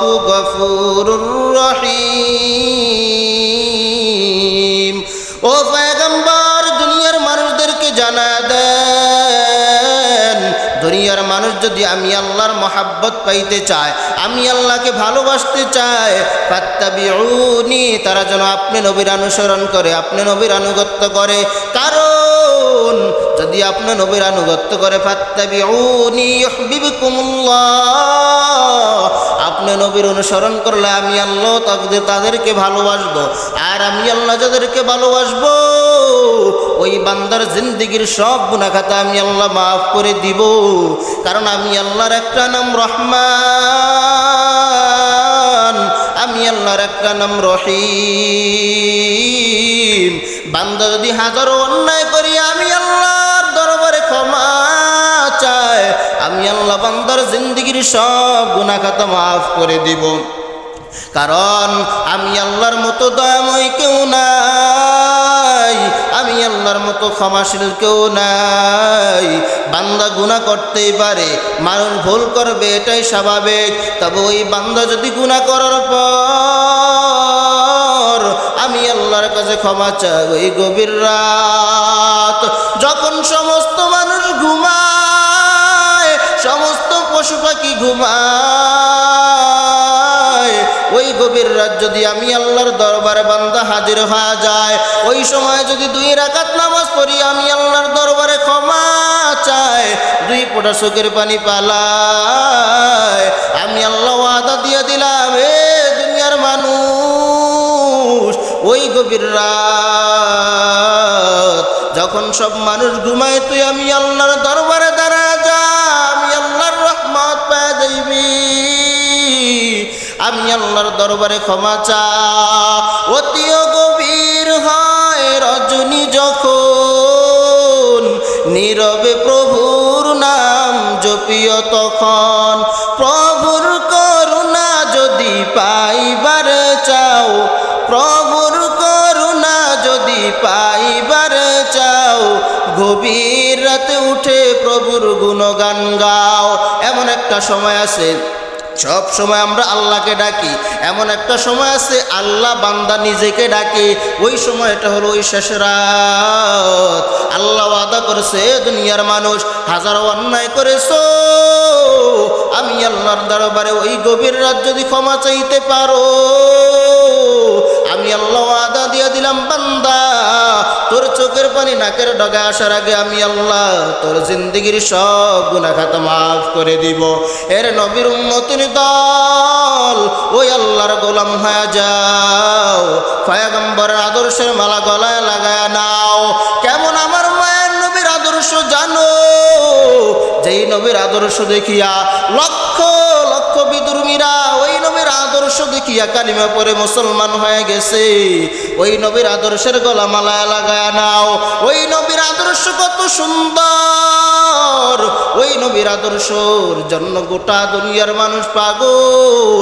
আল্লাহু গফুরুর রহিম। ও পয়গম্বর, দুনিয়ার মানুষদেরকে জানায় দেন, দুনিয়ার মানুষ যদি আমি আল্লাহর মহাব্বত পাইতে চায়, আমি আল্লাহকে ভালোবাসতে চায়, ফাত্তাবিউনি, তারা যেন আপনি নবীর অনুসরণ করে, আপনি নবীর আনুগত্য করে। কারণ যদি আপনি নবীর আনুগত্য করে, ফাত্তাবিউনি ইউহিব্বুকুমুল্লাহ, আপনি নবীর অনুসরণ করলে আমি আল্লাহ তাদেরকে ভালোবাসবো। আর আমি আল্লাহ যাদেরকে ভালোবাসবো, ওই বান্দার জিন্দেগির সব গুনাহ খাতা আমি আল্লাহ মাফ করে দিব। কারণ আমি আল্লাহর একটা নাম রহমান, আমি আল্লাহর একটা নাম রহিম। বান্দা যদি হাজারো অন্যায় করি, আমি আল্লাহর দরবারে ক্ষমা চায়, আমি আল্লাহ বান্দার জিন্দেগির সব গুনাহ খাতা মাফ করে দিব। কারণ আমি আল্লাহর মতো দয়াময় কেউ নাই, আমি আল্লাহর মতো ক্ষমাশীল কেউ নাই। বান্দা গুনাহ করতেই পারে, মানুষ ভুল করবে, এটাই স্বাভাবিক। তবে ওই বান্দা যদি গুনাহ করার পর আমি আল্লাহর কাছে ক্ষমা চাই, ওই গভীর রাত যখন সমস্ত মানুষ ঘুমায়, সমস্ত পশু পাখি ঘুমায়, ওই গভীর রাত যদি আমি আল্লাহর দরবারে বান্দা হাজির হয়ে যায়, ওই সময় যদি 2 রাকাত নামাজ পড়ি, আমি আল্লাহর দরবারে ক্ষমা চাই, 2 ফোঁটা চোখের পানি পালায়, আমি আল্লাহ ওয়াদা দিয়ে দিলাম, এ দুনিয়ার মানুষ, ওই গভীর রাত যখন সব মানুষ ঘুমায়, তুই আমি আল্লাহর দরবারে দাঁড়া যা, আমি আল্লাহর রহমত পেয়ে যাইবি। আমি আল্লাহর দরবারে ক্ষমা চা। অতিও গভীর হয় রজনী যখন, নীরবে প্রভুর নাম জপিও তখন। প্রভুর করুণা যদি পাইবার চাও, প্রভুর করুণা যদি পাইবার চাও, গভীর রাতে উঠে প্রভুর গুণগান গাও। এমন একটা সময় আছে, সব সময় আমরা আল্লাহকে ডাকি, এমন একটা সময় আছে আল্লাহ বান্দা নিজেকে ডাকে, ওই সময়টা হলো ওই শেষ রাত। আল্লাহ ওয়াদা করেছে, দুনিয়ার মানুষ হাজারো অন্যায় করেছো, আমি আল্লাহর দরবারে ওই গভীর রাত যদি ক্ষমা চাইতে পারো, আমি আল্লাহ ওয়াদা দিয়ে দিলাম, বান্দা তোর চোখের পানি নাকের ডগা আসার আগে আমি আল্লাহ তোর জিন্দেগির সব গুনাহ খাতা মাফ করে দিব। এর নবীর উম্মতের দল, ওই আল্লাহর গোলাম হয়ে যাও, পয়গম্বরের আদর্শের মালা গলায় লাগায় নাও। কেমন আমার মায়ের নবীর আদর্শ জানো? যেই নবীর আদর্শ দেখিয়া লক্ষ লক্ষ বিধর্মীরা ওই নবীর আদর্শ দেখিয়া কালিমা পড়ে মুসলমান হয়ে গেছে। ওই নবীর আদর্শের গলা মালায় লাগায় নাও। ওই নবীর আদর্শ কত সুন্দর, ওই নবীর আদর্শর জন্য গোটা দুনিয়ার মানুষ পাগল।